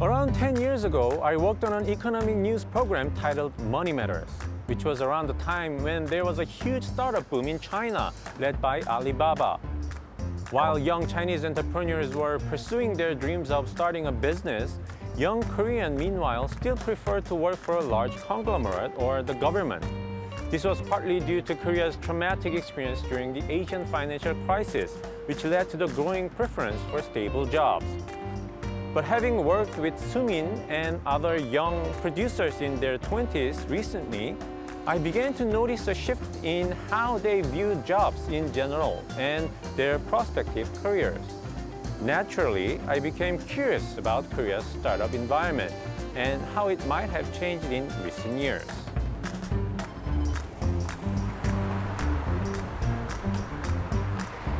Around 10 years ago, I worked on an economic news program titled Money Matters, which was around the time when there was a huge startup boom in China, led by Alibaba. While young Chinese entrepreneurs were pursuing their dreams of starting a business, young Koreans, meanwhile, still preferred to work for a large conglomerate or the government. This was partly due to Korea's traumatic experience during the Asian financial crisis, which led to the growing preference for stable jobs. But having worked with Sung-jin and other young producers in their 20s recently, I began to notice a shift in how they view jobs in general and their prospective careers. Naturally, I became curious about Korea's startup environment and how it might have changed in recent years.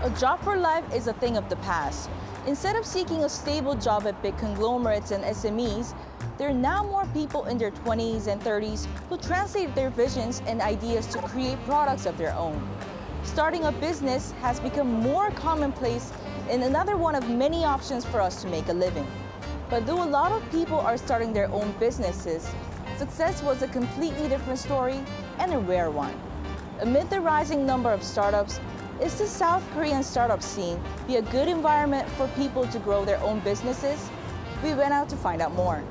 A job for life is a thing of the past. Instead of seeking a stable job at big conglomerates and SMEs, there are now more people in their 20s and 30s who translate their visions and ideas to create products of their own. Starting a business has become more commonplace and another one of many options for us to make a living. But though a lot of people are starting their own businesses, success was a completely different story and a rare one. Amid the rising number of startups, is the South Korean startup scene be a good environment for people to grow their own businesses? We went out to find out more.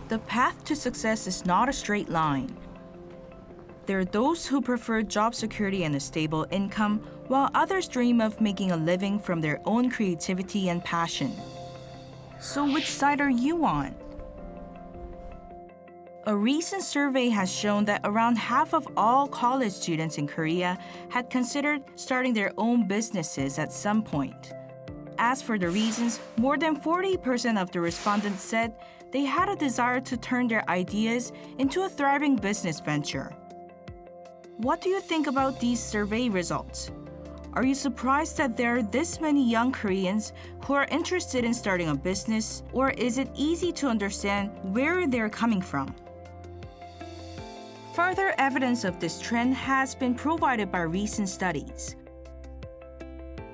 The path to success is not a straight line. There are those who prefer job security and a stable income, while others dream of making a living from their own creativity and passion. So which side are you on? A recent survey has shown that around half of all college students in Korea had considered starting their own businesses at some point. As for the reasons, more than 40% of the respondents said they had a desire to turn their ideas into a thriving business venture. What do you think about these survey results? Are you surprised that there are this many young Koreans who are interested in starting a business, or is it easy to understand where they're coming from? Further evidence of this trend has been provided by recent studies.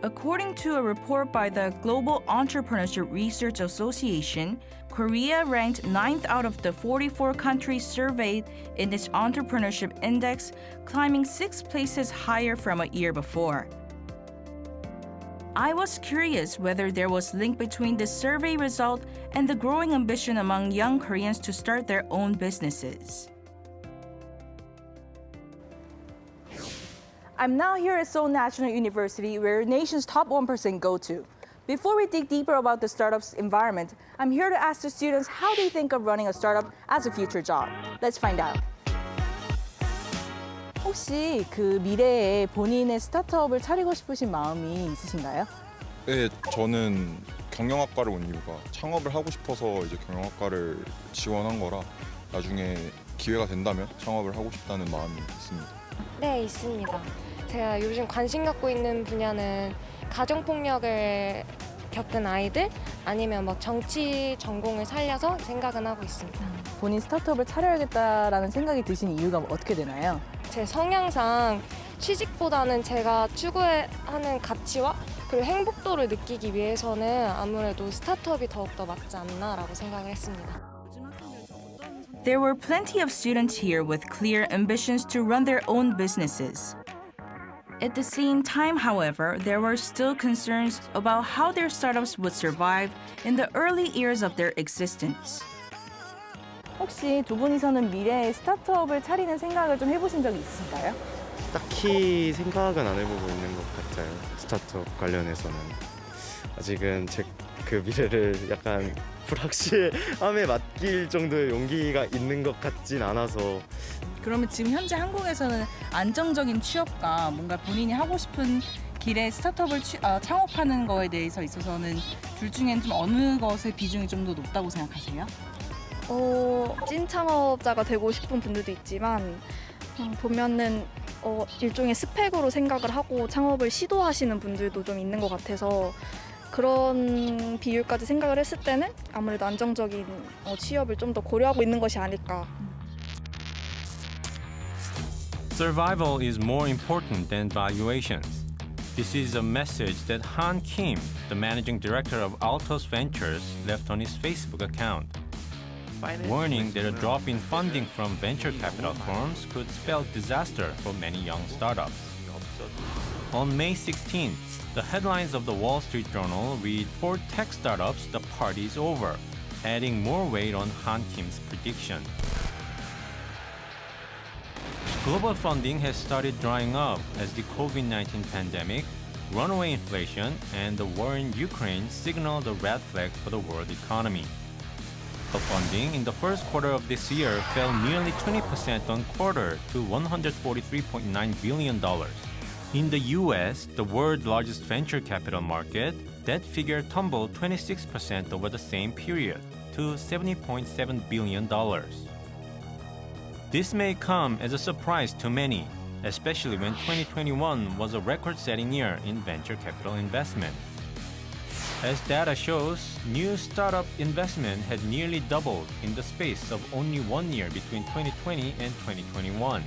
According to a report by the Global Entrepreneurship Research Association, Korea ranked 9th out of the 44 countries surveyed in its entrepreneurship index, climbing 6 places higher from a year before. I was curious whether there was link between the survey result and the growing ambition among young Koreans to start their own businesses. I'm now here at Seoul National University, where nation's top 1% go to. Before we dig deeper about the startup's environment, I'm here to ask the students how they think of running a startup as a future job. Let's find out. 혹시 그 미래에 본인의 스타트업을 차리고 싶으신 마음이 있으신가요? 네, 저는 경영학과를 온 이유가 창업을 하고 싶어서 이제 경영학과를 지원한 거라 나중에 기회가 된다면 창업을 하고 싶다는 마음이 있습니다. 네, 있습니다. 제가 요즘 관심 갖고 있는 분야는 가정폭력을 겪은 아이들 아니면 뭐 정치 전공을 살려서 생각은 하고 있습니다. 본인 스타트업을 차려야겠다라는 생각이 드신 이유가 어떻게 되나요? 제 성향상 취직보다는 제가 추구하는 가치와 그리고 행복도를 느끼기 위해서는 아무래도 스타트업이 더욱더 맞지 않나라고 생각을 했습니다. There were plenty of students here with clear ambitions to run their own businesses. At the same time, however, there were still concerns about how their startups would survive in the early years of their existence. 혹시 두 분이서는 미래에 스타트업을 차리는 생각을 좀 해보신 적이 있으신가요? 딱히 생각은 안 해보고 있는 것 같아요. 스타트업 관련해서는. 아직은 제 그 미래를 약간 불확실함에 맡길 정도의 용기가 있는 것 같진 않아서. 그러면 지금 현재 한국에서는 안정적인 취업과 뭔가 본인이 하고 싶은 길에 스타트업을 창업하는 거에 대해서 있어서는 둘 중엔 좀 어느 것의 비중이 좀 더 높다고 생각하세요? 찐 창업자가 되고 싶은 분들도 있지만 보면은 일종의 스펙으로 생각을 하고 창업을 시도하시는 분들도 좀 있는 것 같아서 그런 비율까지 생각을 했을 때는 아무래도 안정적인 취업을 좀 더 고려하고 있는 것이 아닐까. Survival is more important than valuations. This is a message that Han Kim, the managing director of Altos Ventures, left on his Facebook account, warning that a drop in funding from venture capital firms could spell disaster for many young startups. On May 16th, the headlines of the Wall Street Journal read, "For tech startups, the party's over," adding more weight on Han Kim's prediction. Global funding has started drying up as the COVID-19 pandemic, runaway inflation, and the war in Ukraine signal the red flag for the world economy. The funding in the first quarter of this year fell nearly 20% on quarter to $143.9 billion. In the US, the world's largest venture capital market, that figure tumbled 26% over the same period to $70.7 billion. This may come as a surprise to many, especially when 2021 was a record-setting year in venture capital investment. As data shows, new startup investment had nearly doubled in the space of only 1 year between 2020 and 2021.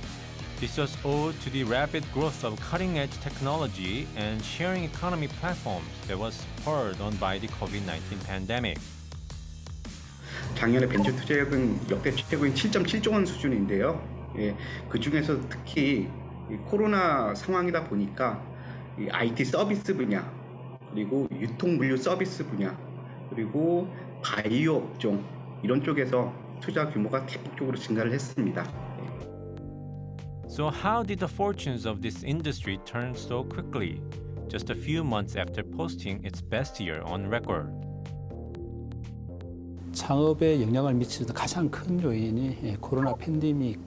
This was owed to the rapid growth of cutting-edge technology and sharing economy platforms that was spurred on by the COVID-19 pandemic. 작년에 벤처 투자액은 역대 최고인 7.7조 원 수준인데요. 그 중에서 특히 코로나 상황이다 보니까 IT 서비스 분야, 그리고 유통 물류 서비스 분야, 그리고 바이오 업종 이런 쪽에서 투자 규모가 대폭적으로 증가를 했습니다. So how did the fortunes of this industry turn so quickly, just a few months after posting its best year on record? 창업에 영향을 미치는 가장 큰 요인이 코로나 팬데믹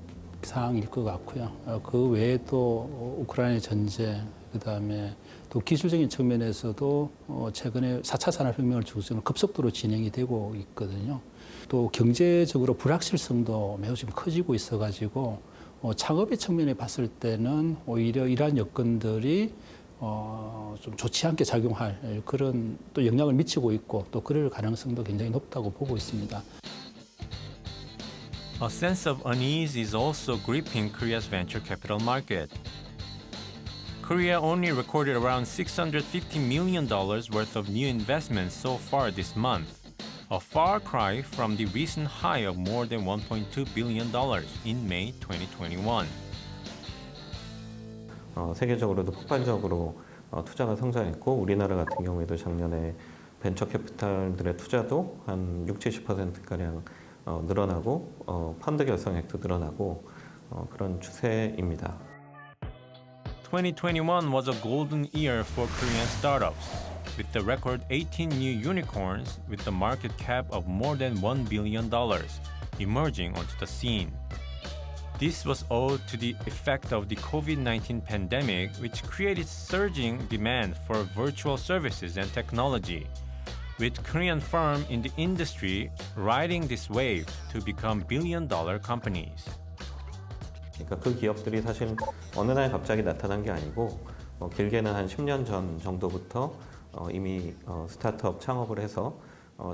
상황일 것 같고요. 그 외에도 우크라이나 전쟁, 그다음에 또 기술적인 측면에서도 최근에 4차 산업혁명을 중심으로 급속도로 진행이 되고 있거든요. 또 경제적으로 불확실성도 매우 지금 커지고 있어가지고 창업의 측면에 봤을 때는 오히려 이러한 여건들이 좀 좋지 않게 작용할 그런 또 영향을 미치고 있고 또 그럴 가능성도 굉장히 높다고 보고 있습니다. A sense of unease is also gripping Korea's venture capital market. Korea only recorded around $650 million worth of new investments so far this month, a far cry from the recent high of more than $1.2 billion in May 2021. 세계적으로도 폭발적으로 투자가 성장했고 우리나라 같은 경우에도 작년에 벤처 캐피탈들의 투자도 한 60-70%가량 늘어나고 펀드 결성액도 늘어나고 그런 추세입니다. 2021 was a golden year for Korean startups, with the record 18 new unicorns with the market cap of more than $1 billion emerging onto the scene. This was owed to the effect of the COVID-19 pandemic, which created surging demand for virtual services and technology, with Korean firms in the industry riding this wave to become billion-dollar companies. 그러니까 그 기업들이 사실 어느 날 갑자기 나타난 게 아니고 길게는 한 10년 전 정도부터 이미 스타트업 창업을 해서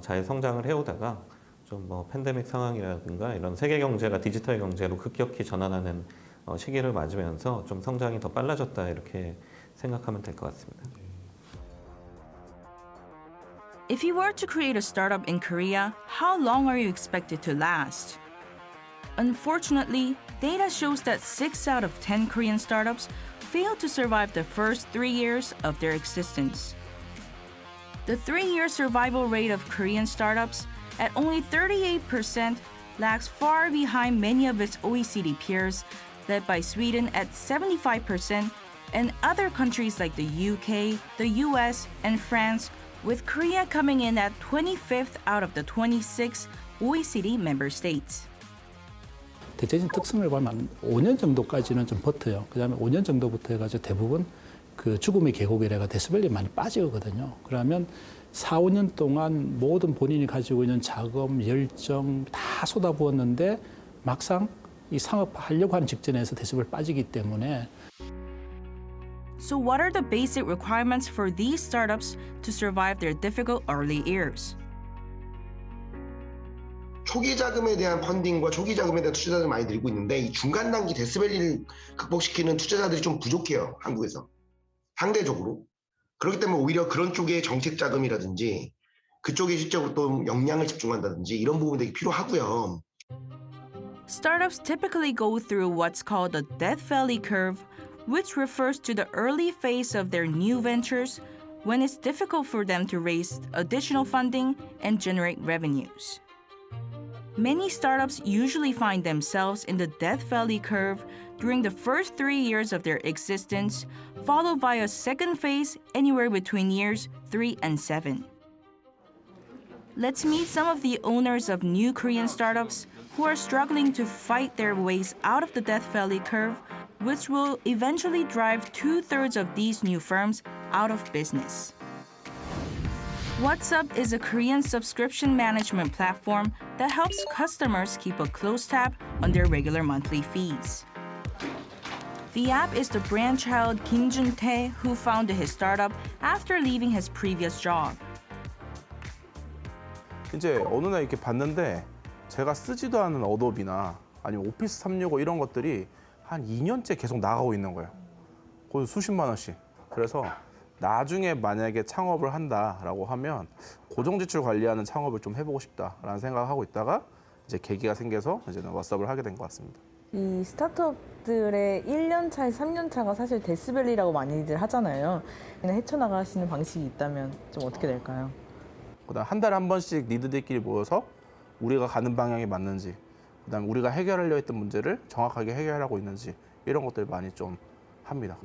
잘 성장을 해오다가 좀 팬데믹 상황이라든가 이런 세계 경제가 디지털 경제로 급격히 전환하는 시기를 맞으면서 좀 성장이 더 빨라졌다 이렇게 생각하면 될 것 같습니다. If you were to create a startup in Korea, how long are you expected to last? Unfortunately, data shows that 6 out of 10 Korean startups fail to survive the first 3 years of their existence. The 3-year survival rate of Korean startups at only 38% lags far behind many of its OECD peers, led by Sweden at 75% and other countries like the UK, the US, and France, with Korea coming in at 25th out of the 26 OECD member states. 대체적인 특성을 보면 5년 정도까지는 좀 버텨요. 그다음에 5년 정도부터 해가지고 대부분 그 죽음의 계곡이라가 데스밸리 많이 빠지거든요. 그러면 4, 5년 동안 모든 본인이 가지고 있는 자금, 열정 다 쏟아부었는데 막상 이 상업하려고 하는 직전에서 데스밸리 빠지기 때문에. So what are the basic requirements for these startups to survive their difficult early years? 초기 자금에 대한 펀딩과 초기 자금에 대한 투자자들이 많이 늘고 있는데 이 중간 단기 데스밸리를 극복시키는 투자자들이 좀 부족해요. 한국에서. 상대적으로. 그렇기 때문에 오히려 그런 쪽의 정책 자금이라든지 그쪽에 실적으로 또 역량을 집중한다든지 이런 부분들이 필요하고요. Startups typically go through what's called the debt-valley curve, which refers to the early phase of their new ventures when it's difficult for them to raise additional funding and generate revenues. Many startups usually find themselves in the debt-valley curve during the first 3 years of their existence, followed by a second phase anywhere between years 3 and 7. Let's meet some of the owners of new Korean startups who are struggling to fight their ways out of the debt-valley curve, which will eventually drive 2/3 of these new firms out of business. What's Up is a Korean subscription management platform that helps customers keep a close tab on their regular monthly fees. The app is the brainchild Kim Jun-tae, who founded his startup after leaving his previous job. 이제 어느 날 이렇게 봤는데 제가 쓰지도 않은 어도비나 아니면 오피스 365 이런 것들이 한 2년째 계속 나가고 있는 거예요. 거의 수십만 원씩. 그래서 나중에 만약에 창업을 한다라고 하면 고정지출 관리하는 창업을 좀 해보고 싶다라는 생각을 하고 있다가 이제 계기가 생겨서 이제는 왓썹을 하게 된 것 같습니다. 이 스타트업들의 1년 차에 3년 차가 사실 데스밸리라고 많이들 하잖아요. 그냥 헤쳐나가시는 방식이 있다면 좀 어떻게 될까요? 그다음 한 달에 한 번씩 리드들끼리 모여서 우리가 가는 방향이 맞는지, 그다음 우리가 해결하려 했던 문제를 정확하게 해결하고 있는지 이런 것들 많이 좀 합니다.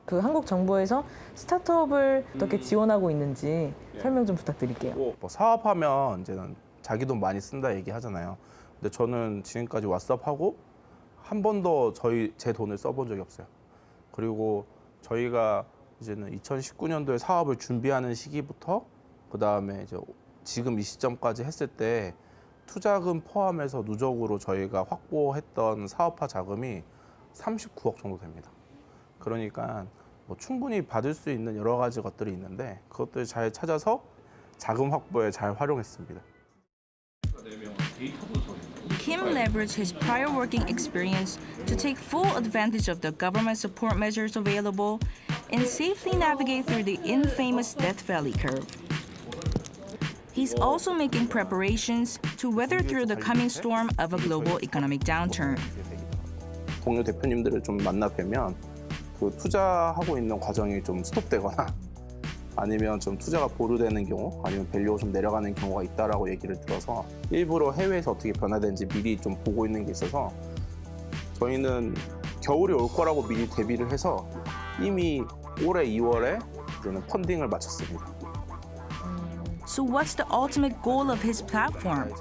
그 한국 정부에서 스타트업을 어떻게 지원하고 있는지 설명 좀 부탁드릴게요. 뭐 사업하면 이제는 자기 돈 많이 쓴다 얘기하잖아요. 근데 저는 지금까지 왓썹하고 한 번도 제 돈을 써본 적이 없어요. 그리고 저희가 이제는 2019년도에 사업을 준비하는 시기부터 그다음에 이제 지금 이 시점까지 했을 때 투자금 포함해서 누적으로 저희가 확보했던 사업화 자금이 39억 정도 됩니다. 그러니까 뭐 충분히 받을 수 있는 여러 가지 것들이 있는데 그것들 잘 찾아서 자금 확보에 잘 활용했습니다. Kim leveraged his prior working experience to take full advantage of the government support measures available and safely navigate through the infamous debt-valley curve. He's also making preparations to weather through the coming storm of a global economic downturn. 동료 대표님들을 좀 만나 뵈면 그 투자하고 있는 과정이 좀 스톱되거나 아니면 좀 투자가 보류되는 경우 아니면 밸류가 좀 내려가는 경우가 있다라고 얘기를 들어서 일부러 해외에서 어떻게 변화되는지 미리 좀 보고 있는 게 있어서 저희는 겨울이 올 거라고 미리 대비를 해서 이미 올해 2월에 이제는 펀딩을 마쳤습니다. So what's the ultimate goal of his platform?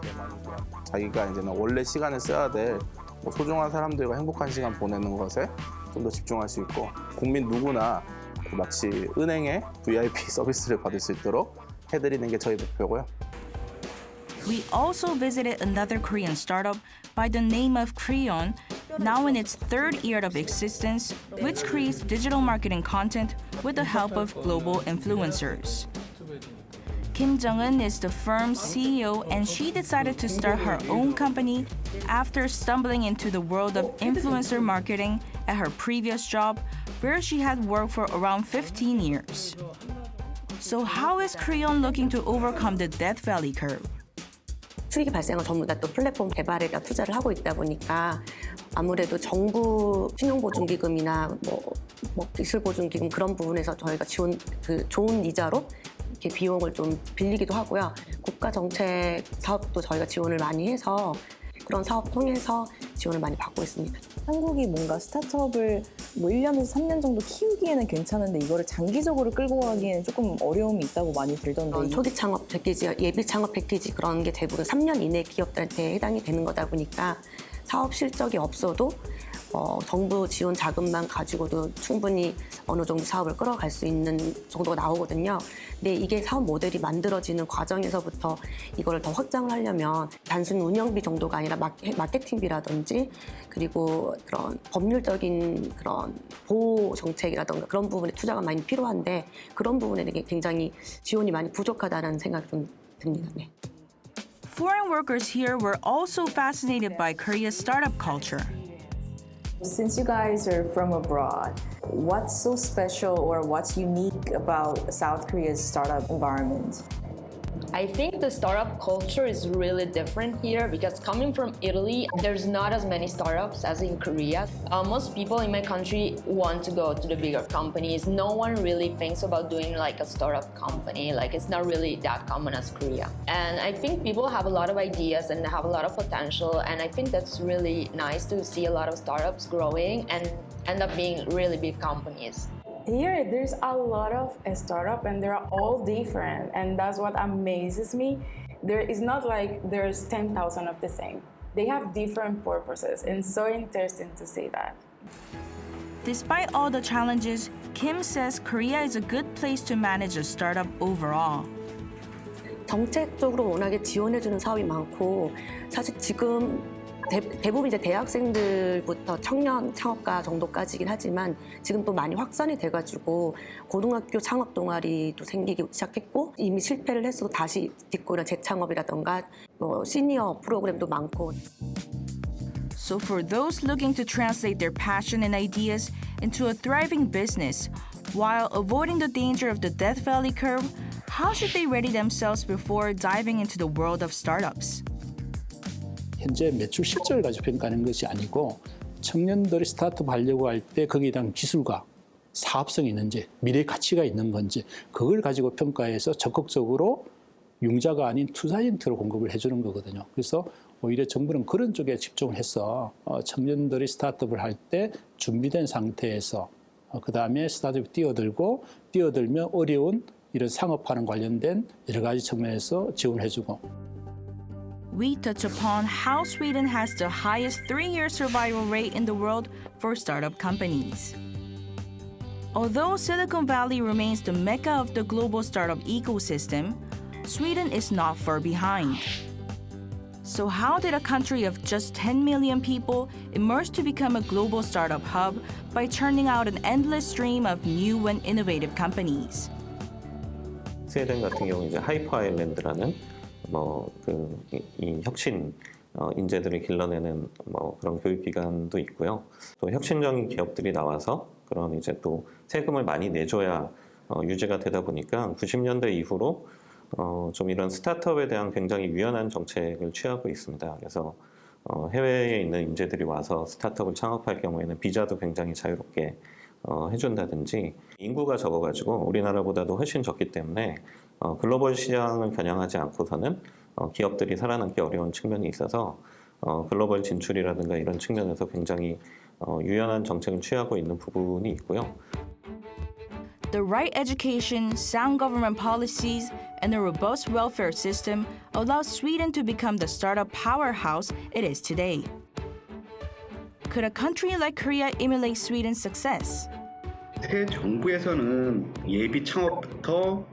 자기가 이제는 원래 시간을 써야 될 뭐 소중한 사람들과 행복한 시간 보내는 것에 좀 더 집중할 수 있고 국민 누구나 마치 은행의 VIP 서비스를 받을 수 있도록 해드리는 게 저희 목표고요. We also visited another Korean startup by the name of Creon, now in its 3rd year of existence, which creates digital marketing content with the help of global influencers. Kim Jung-eun is the firm's CEO, and she decided to start her own company after stumbling into the world of influencer marketing at her previous job, where she had worked for around 15 years. So how is Creon looking to overcome the debt-valley curve? 수익이 발생한 전부 다 또 플랫폼 개발에다 투자를 하고 있다 보니까 아무래도 정부 신용보증기금이나 뭐 기술보증기금 그런 부분에서 저희가 지원 좋은 이자로 이렇게 비용을 좀 빌리기도 하고요. 국가정책 사업도 저희가 지원을 많이 해서 그런 사업 통해서 지원을 많이 받고 있습니다. 한국이 뭔가 스타트업을 뭐 1년에서 3년 정도 키우기에는 괜찮은데 이거를 장기적으로 끌고 가기에는 조금 어려움이 있다고 많이 들던데. 초기 창업 패키지, 예비 창업 패키지 그런 게 대부분 3년 이내 기업들한테 해당이 되는 거다 보니까 사업 실적이 없어도 정부 지원 자금만 가지고도 충분히 어느 정도 사업을 끌어갈 수 있는 정도가 나오거든요. 근데 이게 사업 모델이 만들어지는 과정에서부터 이걸 더 확장을 하려면 단순 운영비 정도가 아니라 마케팅비라든지 그리고 그런 법률적인 그런 보호 정책이라든가 그런 부분에 투자가 많이 필요한데 그런 부분에 굉장히 지원이 많이 부족하다는 생각이 좀 듭니다. 네. Foreign workers here were also fascinated by Korea's startup culture. Since you guys are from abroad, what's so special or what's unique about South Korea's startup environment? I think the startup culture is really different here because coming from Italy, there's not as many startups as in Korea. Most people in my country want to go to the bigger companies. No one really thinks about doing like a startup company. Like it's not really that common as Korea. And I think people have a lot of ideas and have a lot of potential. And I think that's really nice to see a lot of startups growing and end up being really big companies. Here, there's a lot of startups and they're all different, and that's what amazes me. There is not like there's 10,000 of the same. They have different purposes, and so interesting to see that. Despite all the challenges, Kim says Korea is a good place to manage a startup overall. 정책적으로 워낙에 지원해주는 사업이 많고 사실 지금 대부분 이제 대학생들부터 청년 창업가 정도까지긴 하지만 지금 또 많이 확산이 돼가지고 고등학교 창업 동아리도 생기기 시작했고 이미 실패를 했어도 다시 딛고 이런 재창업이라던가 시니어 프로그램도 많고. So for those looking to translate their passion and ideas into a thriving business while avoiding the danger of the death valley curve, how should they ready themselves before diving into the world of startups? 현재 매출 실적을 가지고 평가하는 것이 아니고 청년들이 스타트업 하려고 할 때 거기에 대한 기술과 사업성이 있는지 미래 가치가 있는 건지 그걸 가지고 평가해서 적극적으로 융자가 아닌 투자 형태로 공급을 해주는 거거든요. 그래서 오히려 정부는 그런 쪽에 집중을 해서 청년들이 스타트업을 할 때 준비된 상태에서 그다음에 스타트업이 뛰어들면 어려운 이런 상업화는 관련된 여러 가지 측면에서 지원해주고. We touch upon how Sweden has the highest 3-year survival rate in the world for startup companies. Although Silicon Valley remains the mecca of the global startup ecosystem, Sweden is not far behind. So how did a country of just 10 million people emerge to become a global startup hub by churning out an endless stream of new and innovative companies? 스웨덴 같은 경우 이제 하이퍼 아일랜드라는 이 혁신 인재들을 길러내는 그런 교육기관도 있고요. 또 혁신적인 기업들이 나와서 그런 이제 또 세금을 많이 내줘야 유지가 되다 보니까 90년대 이후로 좀 이런 스타트업에 대한 굉장히 유연한 정책을 취하고 있습니다. 그래서 해외에 있는 인재들이 와서 스타트업을 창업할 경우에는 비자도 굉장히 자유롭게 해준다든지 인구가 적어가지고 우리나라보다도 훨씬 적기 때문에 글로벌 시장을 겨냥하지 않고서는 기업들이 살아남기 어려운 측면이 있어서 글로벌 진출이라든가 이런 측면에서 굉장히 유연한 정책을 취하고 있는 부분이 있고요. The right education, sound government policies, and a robust welfare system allow Sweden to become the startup powerhouse it is today. Could a country like Korea emulate Sweden's success? 새 정부에서는 예비 창업부터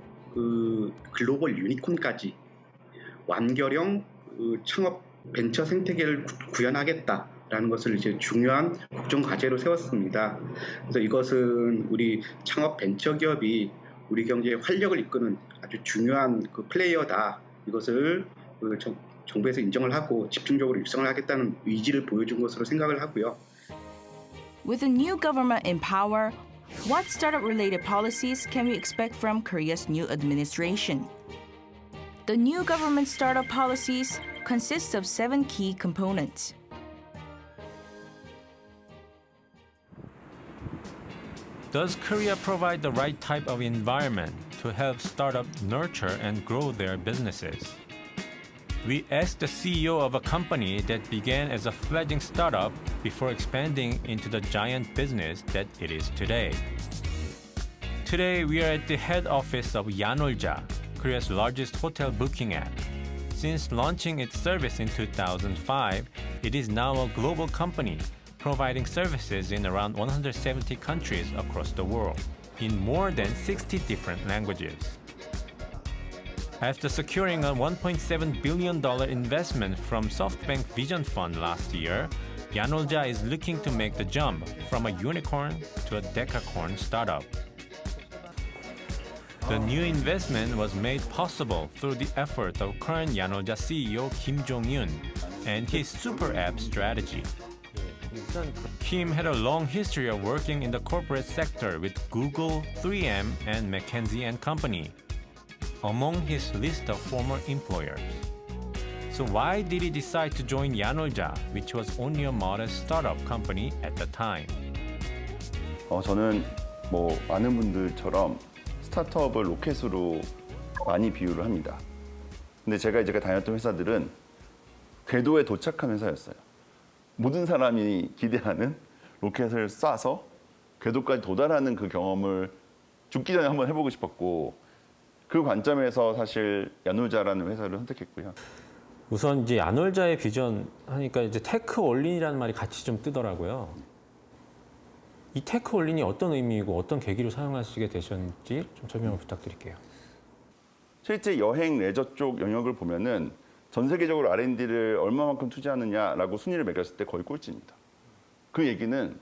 글로벌 유니콘까지 완결형 창업 벤처 생태계를 구현하겠다라는 것을 이제 중요한 국정 과제로 세웠습니다. 그래서 이것은 우리 창업 벤처 기업이 우리 경제의 활력을 이끄는 아주 중요한 플레이어다. 이것을 정부에서 인정을 하고 집중적으로 육성을 하겠다는 의지를 보여준 것으로 생각을 하고요. With a new government in power, what startup-related policies can we expect from Korea's new administration? The new government startup policies consist of 7 key components. Does Korea provide the right type of environment to help startups nurture and grow their businesses? We asked the CEO of a company that began as a fledgling startup before expanding into the giant business that it is today. Today, we are at the head office of yanoja, Korea's largest hotel booking app. Since launching its service in 2005, it is now a global company providing services in around 170 countries across the world, in more than 60 different languages. After securing a $1.7 billion investment from SoftBank Vision Fund last year, yanoja is looking to make the jump from a unicorn to a decacorn startup. The new investment was made possible through the effort of current yanoja CEO Kim Jong-hyun and his super app strategy. Kim had a long history of working in the corporate sector with Google, 3M, and McKinsey & Company, among his list of former employers. So why did he decide to join yanoja, which was only a modest startup company at the time? 저는 많은 분들처럼 스타트업을 로켓으로 많이 비유를 합니다. 근데 제가 다녔던 회사들은 궤도에 도착한 회사였어요. 모든 사람이 기대하는 로켓을 쏴서 궤도까지 도달하는 그 경험을 죽기 전에 한번 해보고 싶었고, 그 관점에서 사실 야노자라는 회사를 선택했고요. 우선 이제 야놀자의 비전 하니까 이제 테크 올린이라는 말이 같이 좀 뜨더라고요. 이 테크 올린이 어떤 의미이고 어떤 계기로 사용하시게 되셨는지 좀 설명을 부탁드릴게요. 실제 여행 레저 쪽 영역을 보면은 전 세계적으로 R&D를 얼마만큼 투자하느냐라고 순위를 매겼을 때 거의 꼴찌입니다. 그 얘기는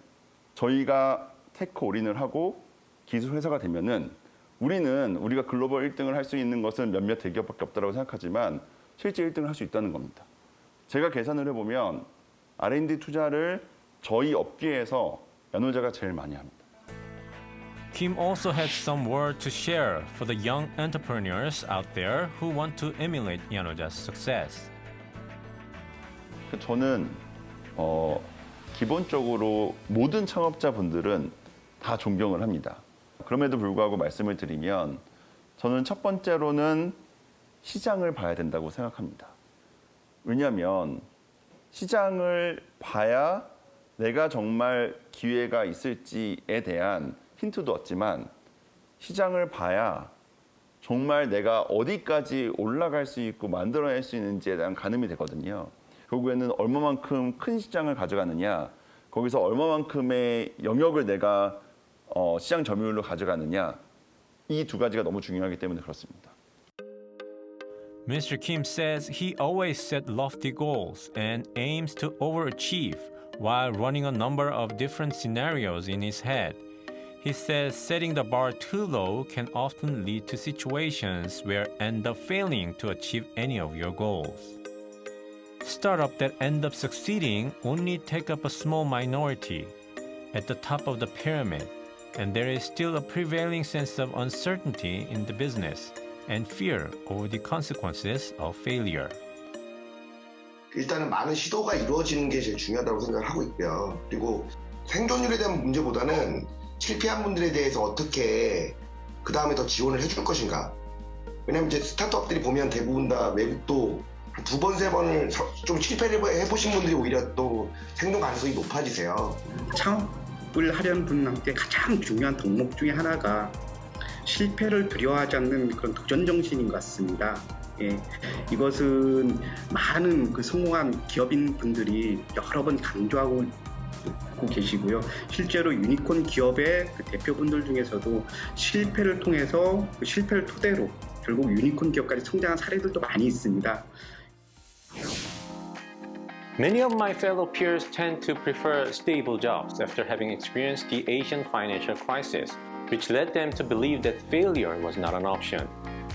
저희가 테크 올인을 하고 기술 회사가 되면은 우리가 글로벌 1등을 할 수 있는 것은 몇몇 대기업밖에 없다고 생각하지만 실제 1등을 할 수 있다는 겁니다. 제가 계산을 해보면 R&D 투자를 저희 업계에서 야노자가 제일 많이 합니다. Kim also had some word to share for the young entrepreneurs out there who want to emulate yanoja's success. 저는 기본적으로 모든 창업자분들은 다 존경을 합니다. 그럼에도 불구하고 말씀을 드리면 저는 첫 번째로는 시장을 봐야 된다고 생각합니다. 왜냐하면 시장을 봐야 내가 정말 기회가 있을지에 대한 힌트도 얻지만 시장을 봐야 정말 내가 어디까지 올라갈 수 있고 만들어낼 수 있는지에 대한 가늠이 되거든요. 결국에는 얼마만큼 큰 시장을 가져가느냐, 거기서 얼마만큼의 영역을 내가 시장 점유율로 가져가느냐, 이 두 가지가 너무 중요하기 때문에 그렇습니다. Mr. Kim says he always set lofty goals and aims to overachieve while running a number of different scenarios in his head. He says setting the bar too low can often lead to situations where end up failing to achieve any of your goals. Startups that end up succeeding only take up a small minority at the top of the pyramid, and there is still a prevailing sense of uncertainty in the business and fear over the consequences of failure. 일단은 많은 시도가 이루어지는 게 제일 중요하다고 생각을 하고 있고요. 그리고 생존율에 대한 문제보다는 실패한 분들에 대해서 어떻게 그 다음에 더 지원을 해줄 것인가. 왜냐하면 이제 스타트업들이 보면 대부분 다 외국도 두 번, 세 번을 좀 실패를 해보신 분들이 오히려 또 생존 가능성이 높아지세요. 창업을 하려는 분한테 가장 중요한 덕목 중에 하나가 실패를 두려워하지 않는 그런 도전 정신인 것 같습니다. 예, 이것은 많은 그 성공한 기업인 분들이 여러 번 강조하고 계시고요. 실제로 유니콘 기업의 그 대표분들 중에서도 실패를 통해서 그 실패를 토대로 결국 유니콘 기업까지 성장한 사례들도 많이 있습니다. Many of my fellow peers tend to prefer stable jobs after having experienced the Asian financial crisis, which led them to believe that failure was not an option,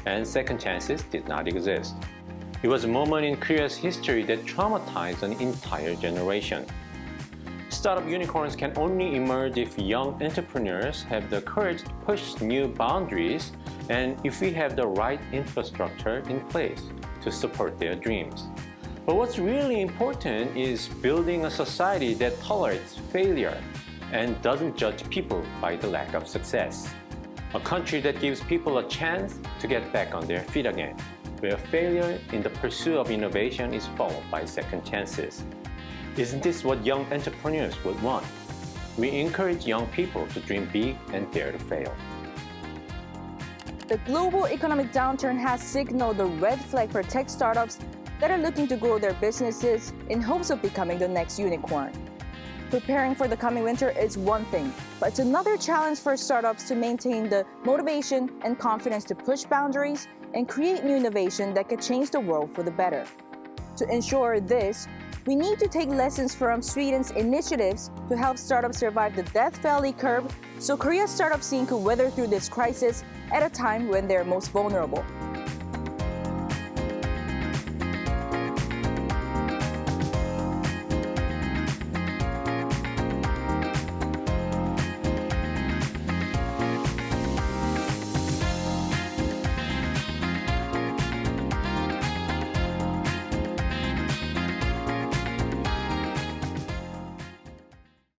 and second chances did not exist. It was a moment in Korea's history that traumatized an entire generation. Startup unicorns can only emerge if young entrepreneurs have the courage to push new boundaries and if we have the right infrastructure in place to support their dreams. But what's really important is building a society that tolerates failure and doesn't judge people by the lack of success. A country that gives people a chance to get back on their feet again, where failure in the pursuit of innovation is followed by second chances. Isn't this what young entrepreneurs would want? We encourage young people to dream big and dare to fail. The global economic downturn has signaled the red flag for tech startups that are looking to grow their businesses in hopes of becoming the next unicorn. Preparing for the coming winter is one thing, but it's another challenge for startups to maintain the motivation and confidence to push boundaries and create new innovation that could change the world for the better. To ensure this, we need to take lessons from Sweden's initiatives to help startups survive the death-valley curve so Korea's startup scene could weather through this crisis at a time when they're most vulnerable.